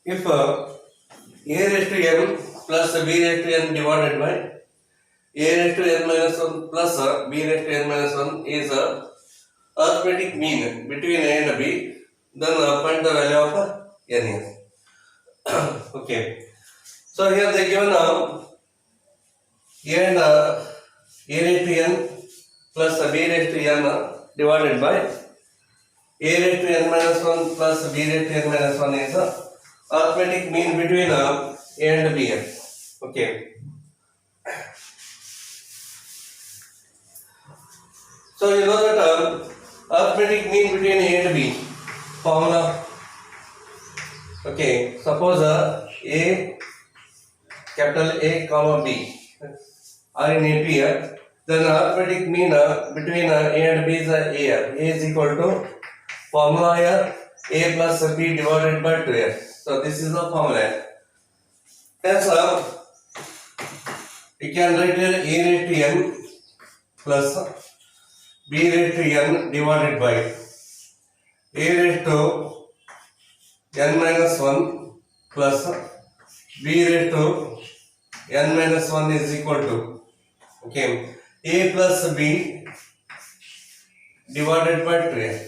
If a raised to n plus b raised to n divided by a raised to n minus 1 plus b raised to n minus 1 is a arithmetic mean between a and b, then find the value of n here. Okay. So here they given a and a raised to n plus b raised to n divided by a raised to n minus 1 plus b raised to n minus 1 is a arithmetic mean between a and b. Okay. So you know that arithmetic mean between a and b formula. Okay. Suppose a capital A comma b are in AP here, then arithmetic mean between a and b is a here. A is equal to formula here a plus b divided by 2 here. So this is the formula. Hence we can write here a raised to n plus b raised to n divided by a raised to n minus 1 plus b raised to n minus 1 is equal to, okay, a plus b divided by 2.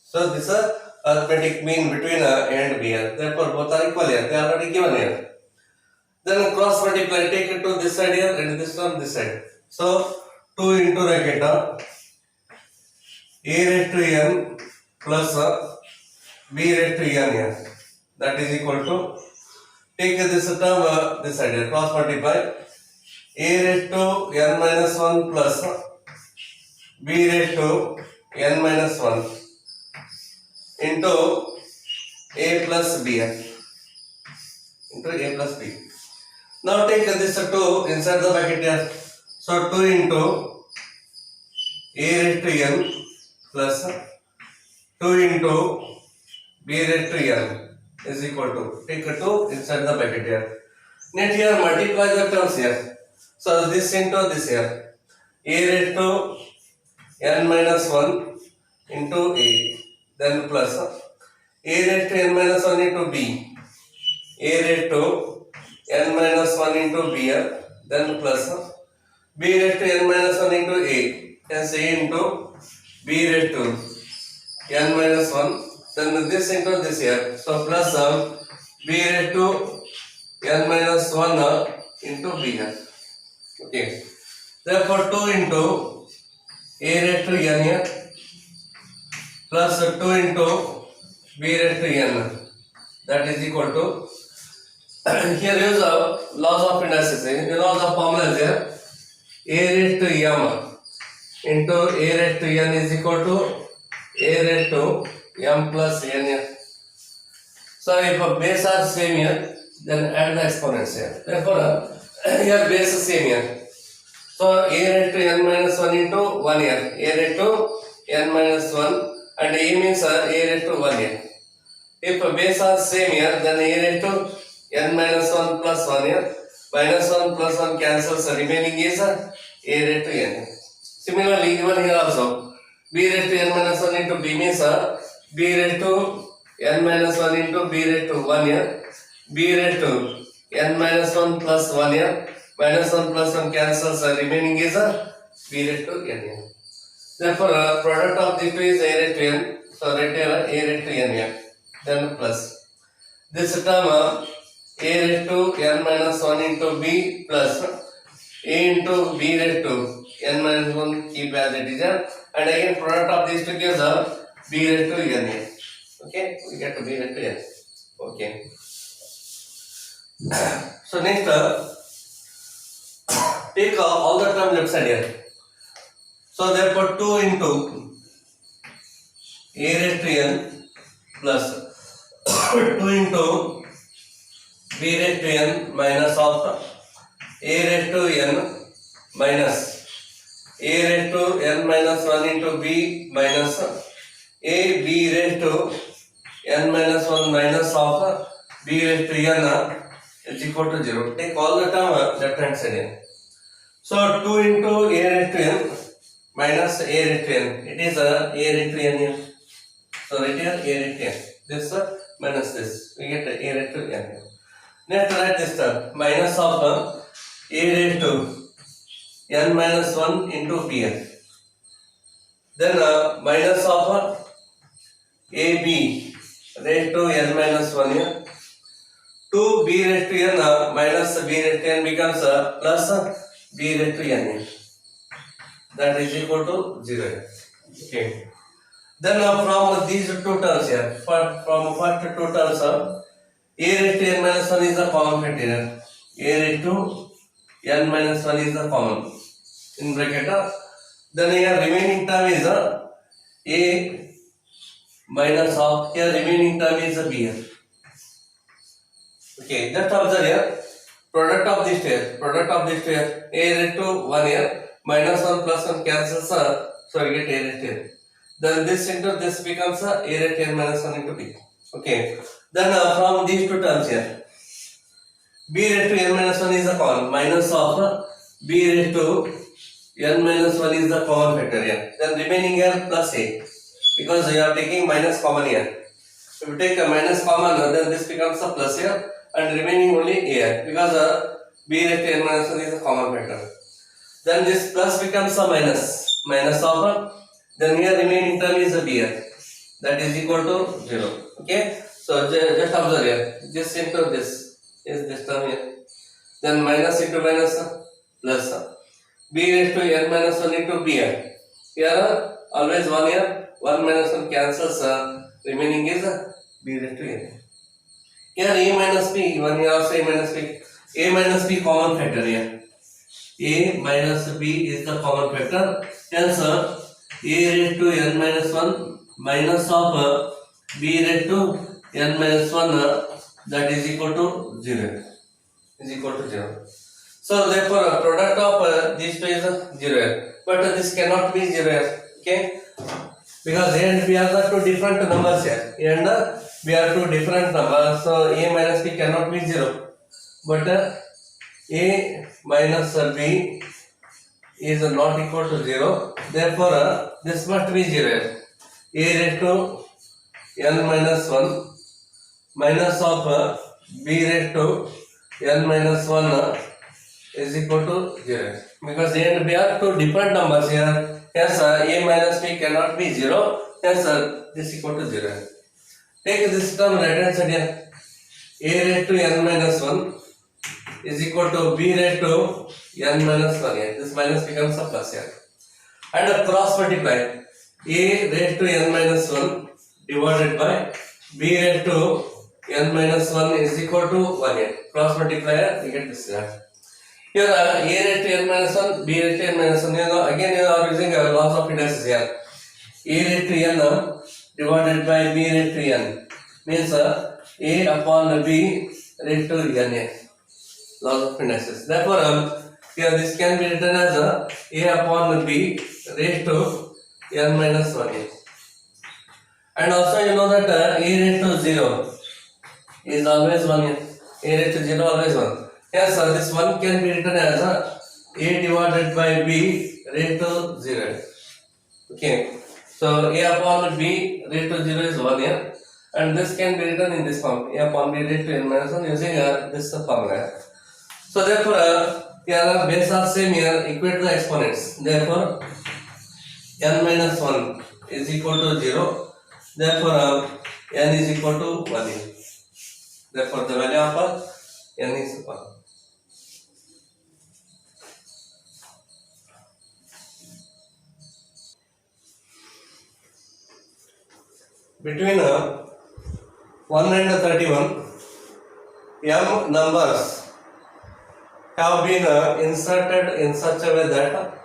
So this is arithmetic mean between a and b. Therefore both are equal here. They are already given here. Then cross multiply, take it to this side here and this one this side. So 2 into bracket a raised to n plus b raised to n here. That is equal to, take this term this side here, cross multiply a raised to n minus 1 plus b raised to n minus 1 into a plus b into a plus b. Now take this 2 inside the bracket here. So 2 into a raised to n plus 2 into b raised to n is equal to, take a 2 inside the bracket here. Net here multiply the terms here. So this into this here, a raised to n minus 1 into a, then plus a raised to n minus 1 into b, a raised to n minus 1 into b here, then plus b raised to n minus 1 into a, hence a into b raised to n minus 1, then this into this here. So plus b raised to n minus 1 into b here. Okay. Therefore 2 into a raised to n here plus 2 into b raised to n, that is equal to, here use laws of indices. You know the formulas here. A raised to m into a raised to n is equal to a raised to m plus n here. So if a base are same here, then add the exponents here. Therefore here base is same here. So a raised to n minus 1 into 1 here, a raised to n minus 1, and a means a raised to 1 here. If a base are same here, then a raised to n minus 1 plus 1 here, minus 1 plus 1 cancels, remaining is a raised to n. Similarly even here also, b raised to n minus 1 into b means b raised to n minus 1 into b raised to 1 here, b raised to n minus 1 plus 1 here, minus 1 plus 1 cancels, remaining is b raised to n here. Therefore product of these two is a raised to n. So write here a raised to n here, then plus this term a raised to n minus 1 into b plus a into b raised to n minus 1, keep as it is here, and again product of these two gives b raised to n here. Okay, we get to b raised to n. Okay. So next take all the term left side here. So therefore 2 into a raised to n plus 2 into b raised to n minus of a raised to n minus a raised to n minus 1 into b minus a b raised to n minus 1 minus of b raised to n is equal to 0. Take all the term left hand side here. So 2 into a raised to n minus a raised to n, it is a raised to n here. So right here a raised to n. This minus this. We get a raised to n. Next write this term minus of a raised to n minus 1 into bn. Then minus of ab raised to n minus 1 here. 2 b raised to n minus b raised to n becomes plus b raised to n here. That is equal to 0 here. Okay. Then from these two terms here, from first two terms, a raised to n minus 1 is the common factor here. A raised to n minus 1 is the common in bracket. Then here remaining term is a minus of, here remaining term is a b here. Okay, just observe here, product of this here, a raised to 1 here, minus 1 plus 1 cancels, so we get a raised to n. Then this into this becomes a raised to n minus 1 into b. Okay, then from these two terms here, b raised to n minus 1 is the common, minus of b raised to n minus 1 is the common factor here. Then remaining here plus a, because you are taking minus common here. If you take a minus common, then this becomes a plus here, and remaining only a here, because b raised to n minus 1 is a common factor. Then this plus becomes a minus of, then here remaining term is a b here, that is equal to 0. Okay, so just observe here, this into this is this term here, then minus into minus plus b raised to n minus 1 into b here. Here always 1 here, 1 minus 1 cancels, remaining is b raised to n. Here a minus b, 1 here also a minus b, a minus b common factor here. A minus b is the common factor, hence a raised to n minus 1 minus of b raised to n minus 1, that is equal to 0. So therefore product of these two is 0, but this cannot be 0, okay, because a and b are the two different numbers here, a and b are two different numbers, so a minus b cannot be 0, but a minus b is not equal to 0, therefore this must be 0. A raised to n minus 1 minus of b raised to n minus 1 is equal to 0, because a and b are two different numbers here, hence a minus b cannot be 0, hence this equal to 0. Take this term right hand side here, a raised to n minus 1 is equal to b raised to n minus 1 here, this minus becomes a plus here, and cross multiply a raised to n minus 1 divided by b raised to n minus 1 is equal to 1 here, cross multiply we get this here. Here a raised to n minus 1, b raised to n minus 1, again you are using laws of indices here. A raised to n divided by b raised to n means a upon b raised to n here, laws of indices. Therefore here this can be written as a upon b raised to n minus 1 here. And also you know that a raised to 0 is always 1 here, a raised to 0 always 1. Yes, this 1 can be written as a divided by b raised to 0. Okay, so a upon b raised to 0 is 1 here, and this can be written in this form, a upon b raised to n minus 1 using this formula. So therefore here base are same here, equate the exponents, therefore n minus 1 is equal to 0, therefore n is equal to 1 here. Therefore the value of n is 1. Between 1 and 31, m numbers have been inserted in such a way that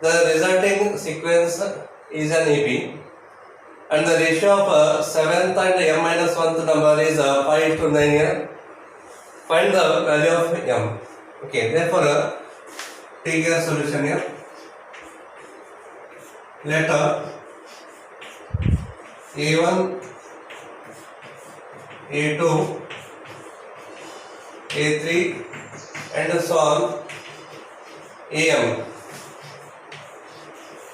the resulting sequence is an AB, and the ratio of 7th and m minus 1th number is 5:9 here. Find the value of m. Okay, therefore take a solution here. Let A1, A2, A3 and so on AM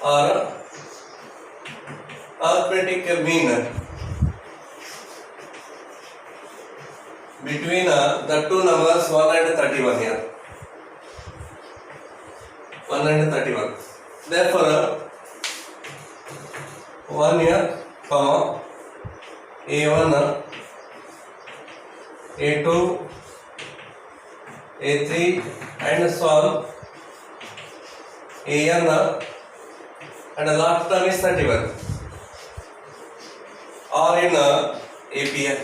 are arithmetic mean between the two numbers 1 and 31 here. 1 and 31. Therefore, 1 here, comma, A1, A2, A3 and so on, AN and the last term is 31 or in APN.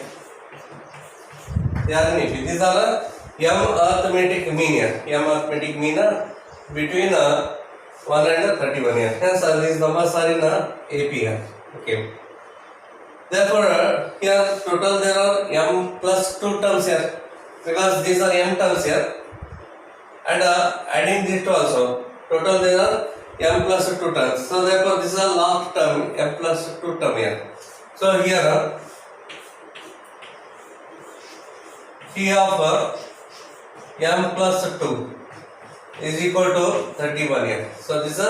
They are in AP. These are M arithmetic mean here. M arithmetic mean between 1 and 31 here. Hence these numbers are in APN. Okay. Therefore, here total there are M plus 2 terms here, because these are M terms here, and adding these two also, total there are M plus 2 terms. So therefore this is a last term, M plus 2 term here. So here T of M plus 2 is equal to 31 here. So this is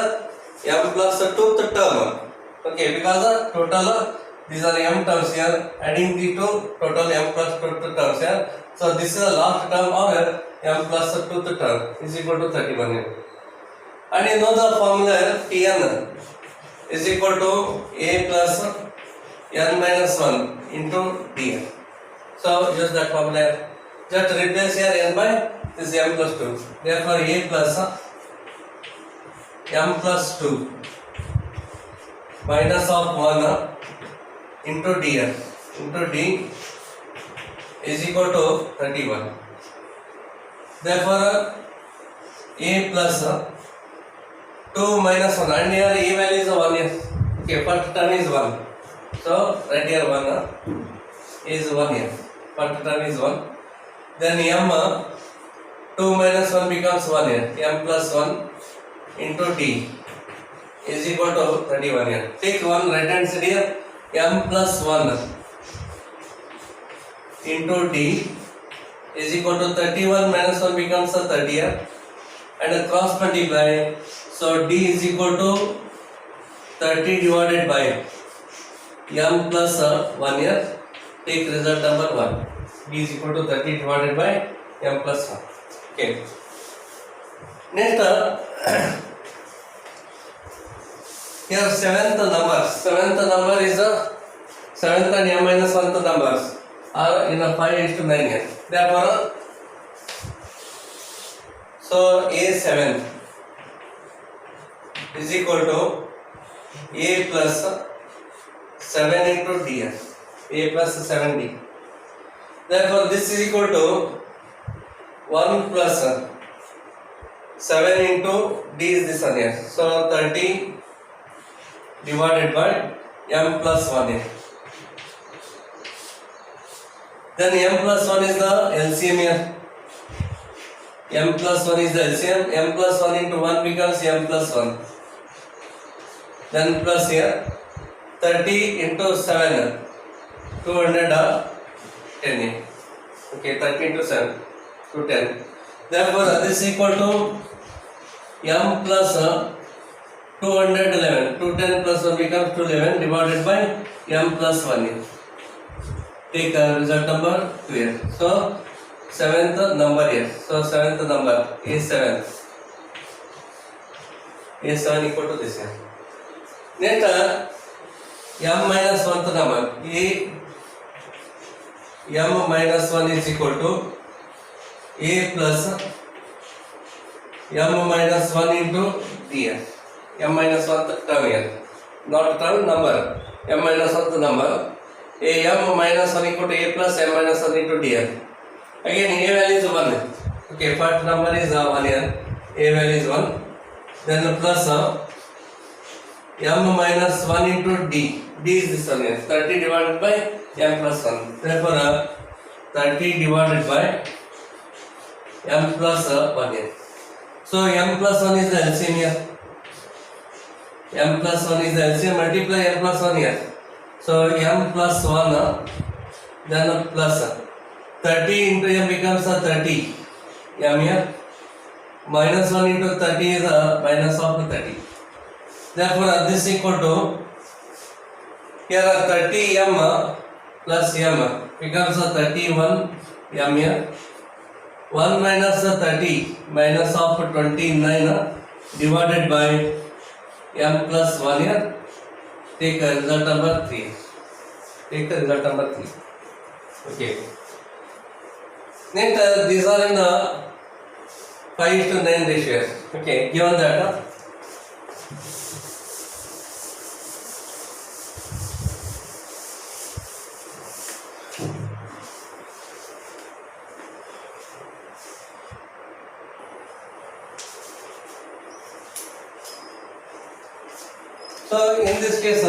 M plus 2th term. Okay, because total these are M terms here, adding the two, total M plus 2 terms here. So this is the last term of M plus 2th term is equal to 31 here. And you know the formula Tn is equal to A plus N minus 1 into Tn. So use that formula. Just replace here N by this M plus 2. Therefore A plus M plus 2 minus of 1 into Dn into D is equal to 31. Therefore A plus 2 minus 1, and here A value is 1 here. Okay, first term is 1. So right here 1 is 1 here. First term is 1. Then M 2 minus 1 becomes 1 here. M plus 1 into D is equal to 31 here. Take one right hand side here. M plus 1 into D is equal to 31 minus 1 becomes 30 here, and cross multiply. So D is equal to 30 divided by M plus 1 here. Take result number 1. D is equal to 30 divided by M plus 1. Okay. Next, here seventh number is 7th and M minus 1th numbers are in a 5:9 here. Therefore, so A7 is equal to A plus 7 into D. A plus 7D. Therefore, this is equal to 1 plus 7 into D is this one here. So 30 divided by M plus 1 here. Then M plus 1 is the LCM here. M plus 1 is the LCM. M plus 1 into 1 becomes M plus 1. Then plus here 30 into 7, 210 here. Okay, 30 into 7, 210. Therefore, this is equal to M plus 211. 210 plus 1 becomes 211 divided by M plus 1 here. Take result number 2 here. So 7th number here. So 7th number A7. A7 equal to this here. Next, M minus 1th number. M minus 1 is equal to A plus M minus 1 into D here. M minus 1th term here. Not term, number. M minus 1th number. M minus 1 equal to A plus M minus 1 into D here. Again, A value is 1. Okay, first number is 1 here. A value is 1. Then plus M minus 1 into D. D is this one here. 30 divided by M plus 1. Therefore, 30 divided by M plus 1 here. So, M plus 1 is the LCM here. M plus 1 is the LCM. Multiply M plus 1 here. So, M plus 1, then plus 30 into M becomes 30. M here. Minus 1 into 30 is minus of 30. Therefore, this is equal to here 30m plus m becomes 31m here. 1 minus 30 minus of 29 divided by m plus 1 here. Take the result number 3. Take the result number 3. Okay. Next, these are in the 5:9 ratio. Okay, given that. So in this case,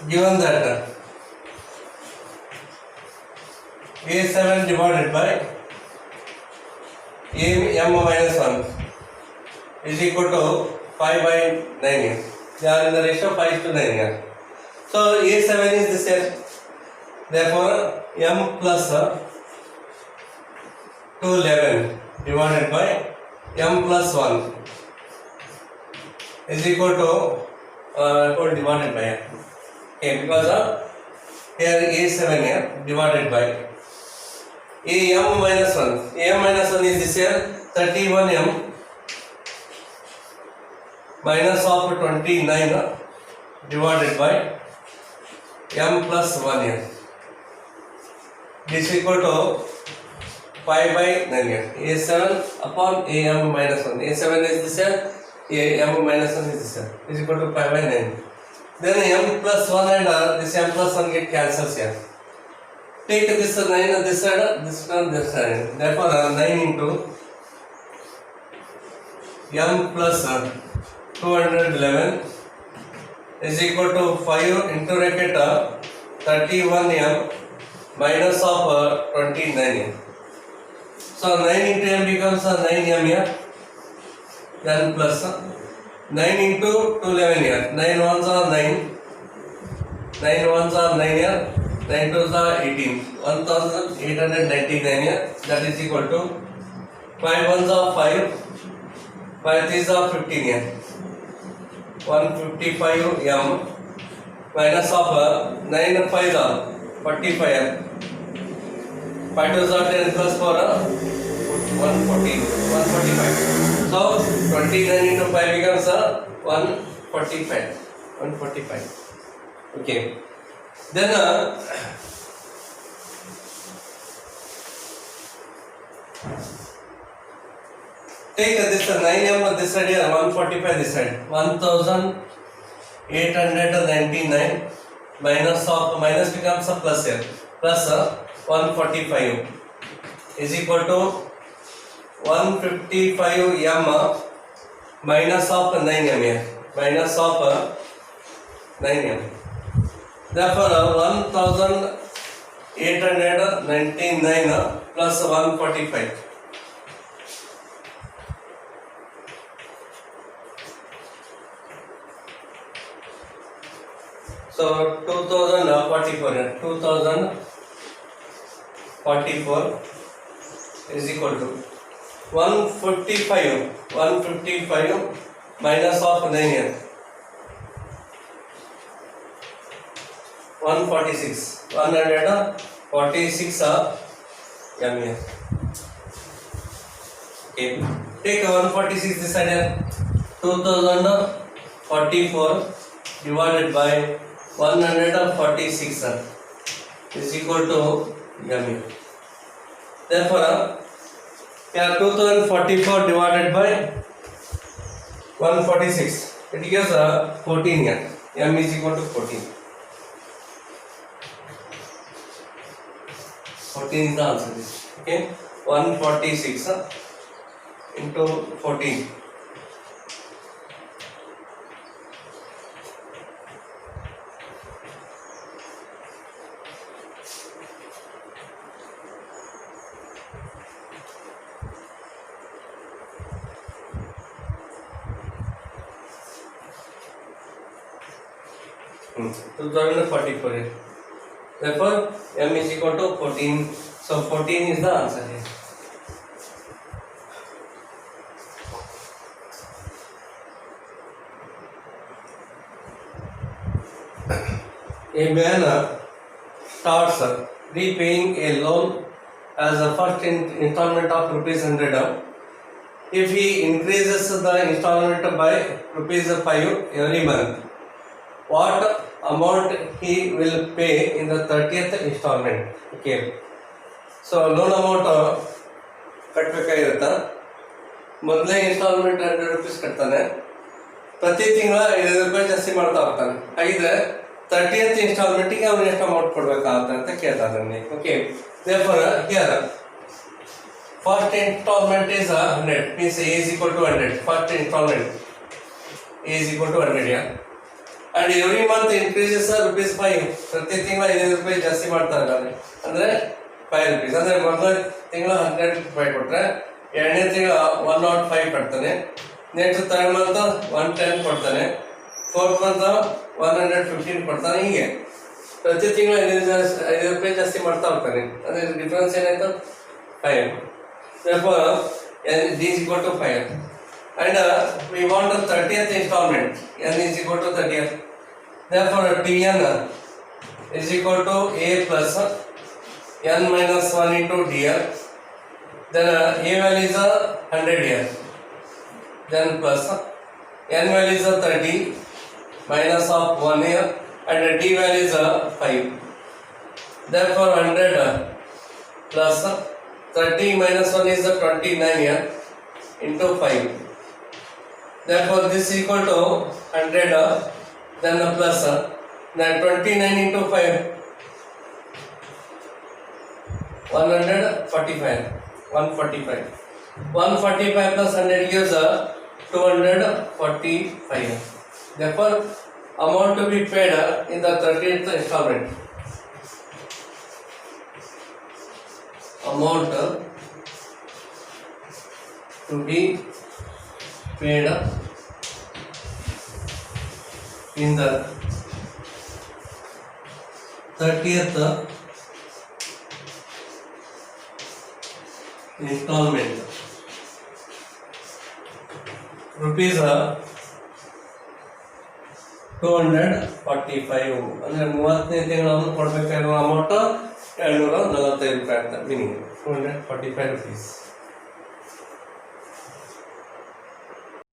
given that A7 divided by m minus 1 is equal to 5/9 here. They are in the ratio 5:9 here. So A7 is this here. Therefore m plus 211 divided by m plus 1 is equal to divided by okay, because here A7 here divided by am minus 1. Am minus 1 is this here 31m minus of 29 divided by m plus 1 here. This is equal to 5/9 here. A7 upon am minus 1. A7 is this here. am minus 1 is this here. Is equal to 5/9. Then m plus 1 and this m plus 1 get cancels here. Take this 9 on this side, this on this side. Therefore 9 into m plus 211 is equal to 5 into bracket 31m minus of 29m. So 9 into m becomes 9m here. Then plus 9 into 211 here. 9 ones are 9. 9 ones are 9 here. 9 twos are 18. 1899 here. That is equal to 5 ones are 5. 5 threes are 15 here. 155 m minus of 9 5s are 45 here. 5 twos are 10 plus 4 145. So 29 into 5 becomes 145. 145. Okay. Then take this 9m this side here, 145 this side. 1899 minus of minus becomes a plus here. Plus 145 is equal to 155m minus of 9m here. Minus of 9m. Therefore 1899 plus 145. So 2044 2044 is equal to 155 minus of 9 here. 146 m here. Okay, take 146 this side here. 2044 divided by 146 is equal to m here. Therefore here 2044 divided by 146 it gives 14 here. M is equal to 14. 14 is the answer. Okay, 146 into 14. So 2044. Therefore, m is equal to 14. So 14 is the answer here. a man starts repaying a loan as a first installment of rupees 100. If he increases the installment by rupees 5 every month, what amount he will pay in the 30th installment? Okay. So loan amount ಕಟ್ಟಬೇಕಾಗಿರುತ್ತ. ಮೊದಲನೇ instalment 100 rupees ಕಟ್ತಾನೆ, ಪ್ರತಿ ತಿಂಗಳ 5 ರೂಪಾಯಿ ಜಾಸ್ತಿ ಮಾಡ್ತಾ ಹೋಗ್ತಾನೆ. ಹಾಗಿದ್ರೆ 30th ಇನ್ಸ್ಟಾಲ್ಮೆಂಟ್ಗೆ ಅವ್ನು ಎಷ್ಟು ಅಮೌಂಟ್ ಕೊಡ್ಬೇಕಾಗುತ್ತೆ ಅಂತ ಕೇಳ್ತಾನೆ. Okay, therefore here first installment is 100, means A is equal to 100. First installment A is equal to 100, yeah, and every month increases rupees 5. ಪ್ರತಿ ತಿಂಗಳ 5 ರೂಪಾಯಿ ಜಾಸ್ತಿ ಮಾಡ್ತಾ ಇದ್ದಾನೆ ಅಂದ್ರೆ 5 rupees. ಅಂದ್ರೆ ಮೊದಲ ತಿಂಗಳ 100 ರೂಪಾಯಿ ಕೊಟ್ರೆ ಎರಡನೇ ತಿಂಗಳ 105 ಕಟ್ತಾನೆ, ನೆಕ್ಸ್ಟ್ ಥರ್ಡ್ ಮಂತ್ 110 ಕೊಡ್ತಾನೆ, ಫೋರ್ತ್ ಮಂತ್ 115 ಕೊಡ್ತಾನೆ. ಹೀಗೆ ಪ್ರತಿ ತಿಂಗಳ 5 ರೂಪಾಯಿ ಜಾಸ್ತಿ ಮಾಡ್ತಾ ಹೋಗ್ತಾನೆ. ಅಂದ್ರೆ ಡಿಫ್ರೆನ್ಸ್ ಏನಾಯ್ತು? 5. Therefore n is equal to 5, and we want the 30th installment. N is equal to 30th. Therefore Tn is equal to a plus n minus 1 into dr. Then a value is 100 here, then plus n value is 30 minus of 1 here, and d value is 5. Therefore 100 plus 30 minus 1 is 29 here into 5. Therefore this is equal to 100, then plus then 29 into 5, 145. 145 plus 100 gives 245. Therefore amount to be paid in the 30th installment, amount to be paid in the 30th installment rupees 245. ಅಂದ್ರೆ 30ನೇ ತಿಂಗಳನ್ನು ಕೊಡಬೇಕಾಗಿರೋ amount 245 ರೂಪಾಯಿ ಅಂತ, meaning 245 rupees.